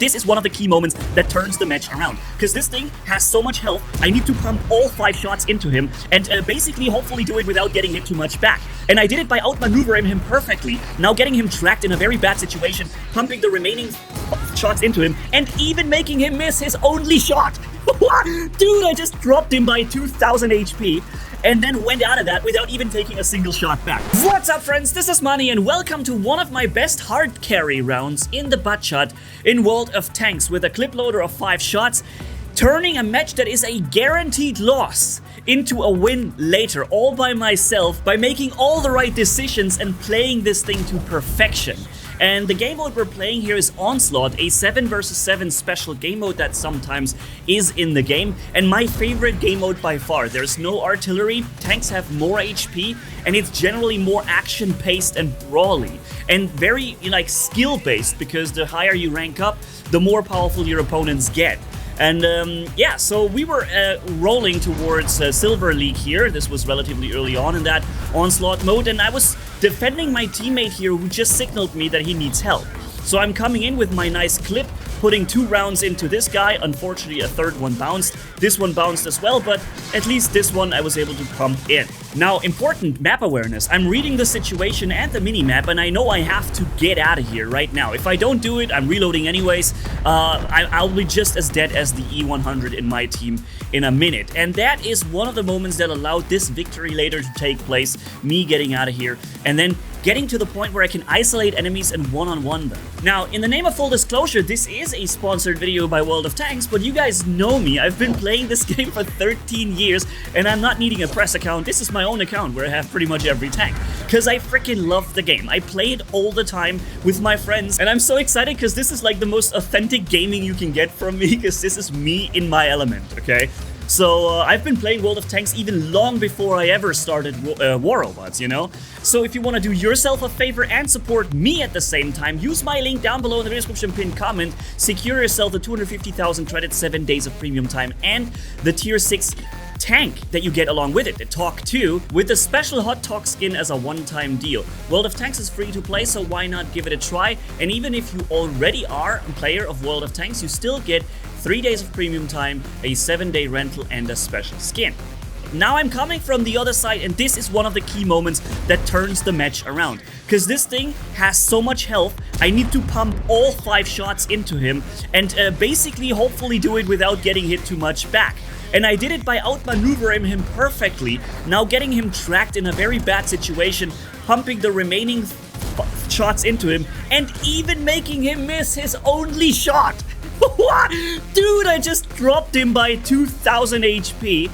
This is one of the key moments that turns the match around, because this thing has so much health. I need to pump all 5 shots into him and basically hopefully do it without getting hit too much back. And I did it by outmaneuvering him perfectly, now getting him tracked in a very bad situation, pumping the remaining shots into him, and even making him miss his only shot. Dude, I just dropped him by 2000 HP. And then went out of that without even taking a single shot back. What's up, friends? This is Manni, and welcome to one of my best hard carry rounds in the butt shot in World of Tanks with a clip loader of 5 shots, turning a match that is a guaranteed loss into a win later, all by myself, by making all the right decisions and playing this thing to perfection. And the game mode we're playing here is Onslaught, a 7 vs 7 special game mode that sometimes is in the game, and my favorite game mode by far. There's no artillery, tanks have more HP, and it's generally more action-paced and brawly, and very, skill-based, because the higher you rank up, the more powerful your opponents get. And yeah, so we were rolling towards Silver League here. This was relatively early on in that Onslaught mode, and I was defending my teammate here who just signaled me that he needs help. So I'm coming in with my nice clip, putting 2 rounds into this guy. Unfortunately, a third one bounced. This one bounced as well, but at least this one I was able to pump in. Now, important map awareness. I'm reading the situation and the mini-map, and I know I have to get out of here right now. If I don't do it, I'm reloading anyways. I'll be just as dead as the E100 in my team in a minute. And that is one of the moments that allowed this victory later to take place, me getting out of here, and then getting to the point where I can isolate enemies and one-on-one them. Now, in the name of full disclosure, this is a sponsored video by World of Tanks, but you guys know me. I've been playing this game for 13 years, and I'm not needing a press account. This is my own account where I have pretty much every tank, because I freaking love the game. I play it all the time with my friends, and I'm so excited because this is like the most authentic gaming you can get from me, because this is me in my element, okay? So I've been playing World of Tanks even long before I ever started War Robots, you know? So if you want to do yourself a favor and support me at the same time, use my link down below in the description pinned comment, secure yourself the 250,000 credits, 7 days of premium time, and the tier 6 tank that you get along with it, the TOG 2, with the special hot TOG skin as a one-time deal. World of Tanks is free to play, so why not give it a try? And even if you already are a player of World of Tanks, you still get 3 days of premium time, a 7-day rental, and a special skin. Now I'm coming from the other side, and this is one of the key moments that turns the match around. Because this thing has so much health, I need to pump all 5 shots into him and basically hopefully do it without getting hit too much back. And I did it by outmaneuvering him perfectly, now getting him tracked in a very bad situation, pumping the remaining shots into him, and even making him miss his only shot. Dude, I just dropped him by 2000 HP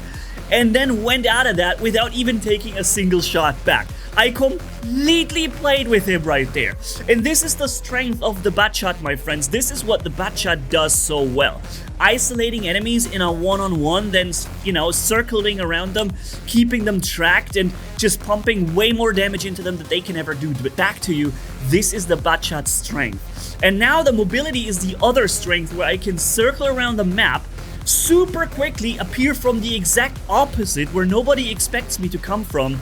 and then went out of that without even taking a single shot back. I completely played with him right there. And this is the strength of the butt shot, my friends. This is what the butt shot does so well. Isolating enemies in a one-on-one, then, circling around them, keeping them tracked, and just pumping way more damage into them than they can ever do back to you. This is the butt shot's strength. And now the mobility is the other strength, where I can circle around the map, super quickly appear from the exact opposite where nobody expects me to come from,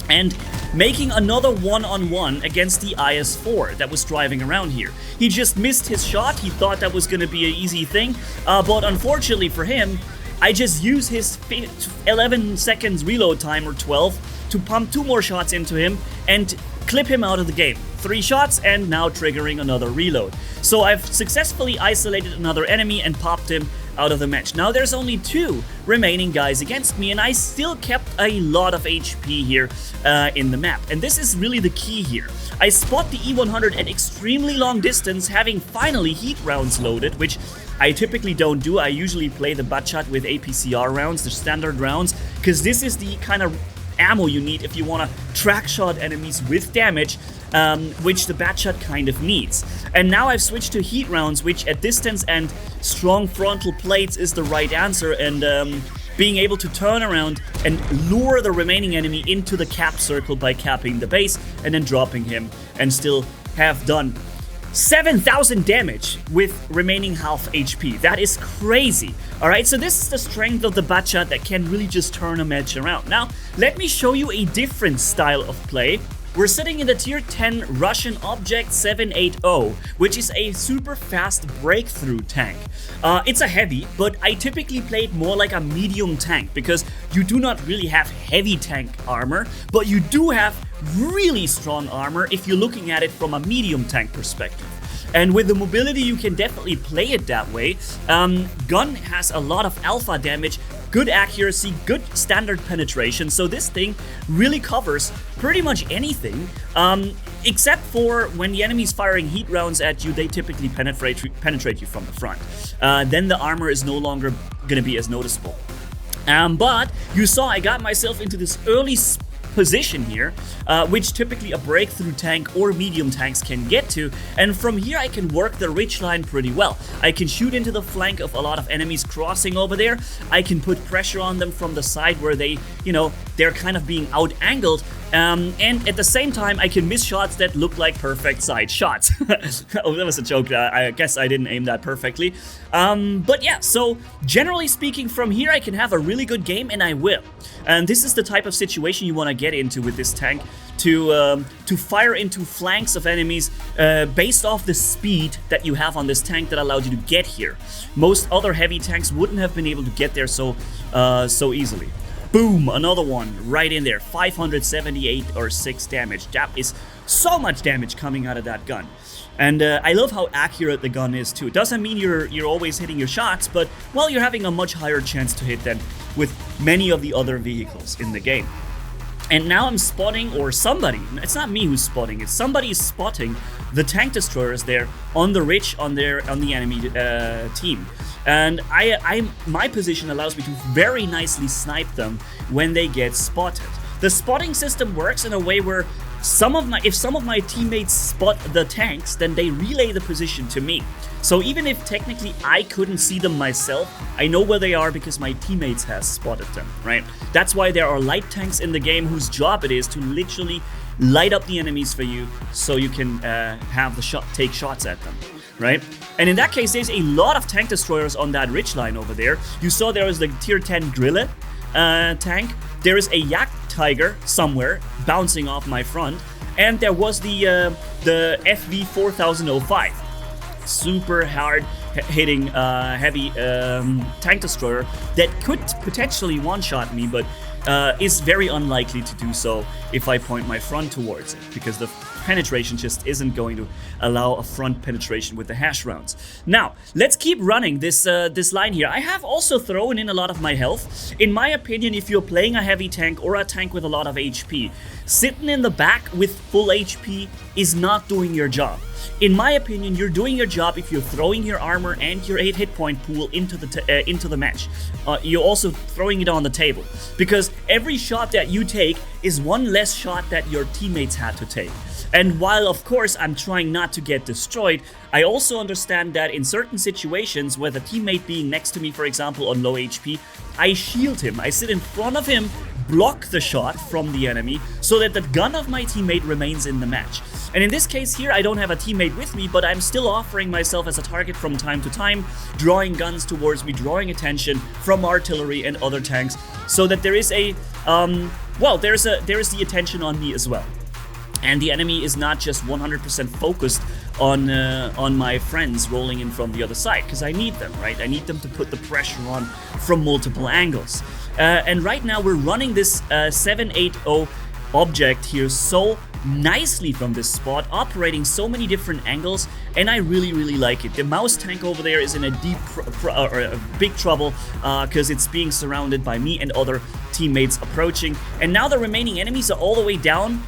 and making another one-on-one against the IS-4 that was driving around here. He just missed his shot. He thought that was going to be an easy thing, but unfortunately for him, I just used his 11 seconds reload time, or 12, to pump 2 more shots into him and clip him out of the game. 3 shots and now triggering another reload. So I've successfully isolated another enemy and popped him out of the match. Now there's only 2 remaining guys against me, and I still kept a lot of HP here in the map. And this is really the key here. I spot the E100 at extremely long distance, having finally heat rounds loaded, which I typically don't do. I usually play the butt shot with APCR rounds, the standard rounds, because this is the kind of ammo you need if you want to track shot enemies with damage, which the butt shot kind of needs. And now I've switched to heat rounds, which at distance and strong frontal plates is the right answer, and being able to turn around and lure the remaining enemy into the cap circle by capping the base and then dropping him, and still have done 7,000 damage with remaining half HP. That is crazy. Alright, so this is the strength of the butt shot that can really just turn a match around. Now, let me show you a different style of play we're sitting in the tier 10 Russian Object 780, which is a super fast breakthrough tank. It's a heavy, but I typically play it more like a medium tank because you do not really have heavy tank armor, but you do have really strong armor if you're looking at it from a medium tank perspective. And with the mobility, you can definitely play it that way. Gun has a lot of alpha damage, good accuracy, good standard penetration, so this thing really covers pretty much anything, except for when the enemy's firing heat rounds at you, they typically penetrate you from the front. Then the armor is no longer gonna be as noticeable. But you saw I got myself into this early position here, which typically a breakthrough tank or medium tanks can get to, and from here I can work the ridge line pretty well. I can shoot into the flank of a lot of enemies crossing over there. I can put pressure on them from the side where they, they're kind of being out-angled, and at the same time I can miss shots that look like perfect side shots. Oh, that was a joke. I guess I didn't aim that perfectly. But yeah, so generally speaking, from here I can have a really good game, and I will. And this is the type of situation you want to get into with this tank, to fire into flanks of enemies based off the speed that you have on this tank that allowed you to get here. Most other heavy tanks wouldn't have been able to get there so easily. Boom, another one right in there, 578 or 6 damage. That is so much damage coming out of that gun. And I love how accurate the gun is too. It doesn't mean you're always hitting your shots, but well, you're having a much higher chance to hit than with many of the other vehicles in the game. And now I'm spotting, or somebody, it's not me who's spotting it, somebody is spotting the tank destroyers there on the ridge on the enemy team. And my position allows me to very nicely snipe them when they get spotted. The spotting system works in a way where if some of my teammates spot the tanks, then they relay the position to me. So even if technically I couldn't see them myself, I know where they are because my teammates has spotted them, right? That's why there are light tanks in the game whose job it is to literally light up the enemies for you so you can have the take shots at them, right? And in that case, there's a lot of tank destroyers on that ridge line over there. You saw there was the tier 10 Grille tank. There is a Yak Tiger somewhere bouncing off my front, and there was the FV 4005, super hard hitting heavy tank destroyer that could potentially one-shot me, but is very unlikely to do so if I point my front towards it, because the penetration just isn't going to allow a front penetration with the hash rounds. Now, let's keep running this line here. I have also thrown in a lot of my health. In my opinion, if you're playing a heavy tank or a tank with a lot of HP, sitting in the back with full HP is not doing your job. In my opinion, you're doing your job if you're throwing your armor and your 8 hit point pool into the match. You're also throwing it on the table, because every shot that you take is one less shot that your teammates had to take. And while of course I'm trying not to get destroyed, I also understand that in certain situations where the teammate being next to me, for example, on low HP, I shield him. I sit in front of him, block the shot from the enemy so that the gun of my teammate remains in the match. And in this case here, I don't have a teammate with me, but I'm still offering myself as a target from time to time, drawing guns towards me, drawing attention from artillery and other tanks, so that there is there is the attention on me as well. And the enemy is not just 100% focused on my friends rolling in from the other side, because I need them, right? I need them to put the pressure on from multiple angles. And right now we're running this 780 object here so nicely from this spot, operating so many different angles, and I really, really like it. The mouse tank over there is in a big trouble because it's being surrounded by me and other teammates approaching, and now the remaining enemies are all the way down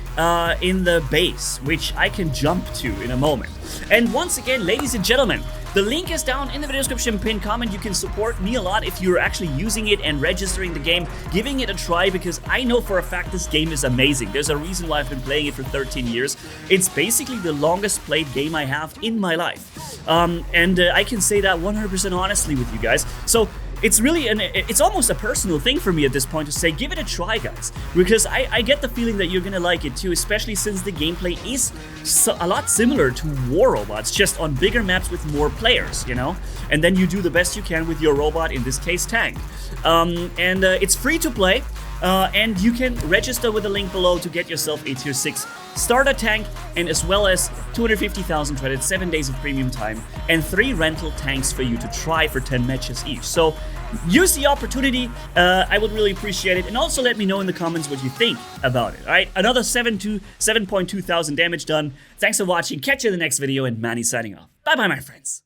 in the base, which I can jump to in a moment. And once again, ladies and gentlemen, the link is down in the video description, pinned comment. You can support me a lot if you're actually using it and registering the game, giving it a try, because I know for a fact this game is amazing. There's a reason why I've been playing it for 13 years. It's basically the longest played game I have in my life. I can say that 100% honestly with you guys. So it's really it's almost a personal thing for me at this point to say, give it a try, guys, because I get the feeling that you're gonna like it too, especially since the gameplay is a lot similar to War Robots, just on bigger maps with more players, you know? And then you do the best you can with your robot, in this case tank. It's free to play. and you can register with the link below to get yourself a tier 6 starter tank, and as well as 250,000 credits, 7 days of premium time, and 3 rental tanks for you to try for 10 matches each. So use the opportunity, I would really appreciate it, and also let me know in the comments what you think about it, alright? Another 7.2 thousand damage done. Thanks for watching, catch you in the next video, and Manni signing off. Bye bye, my friends.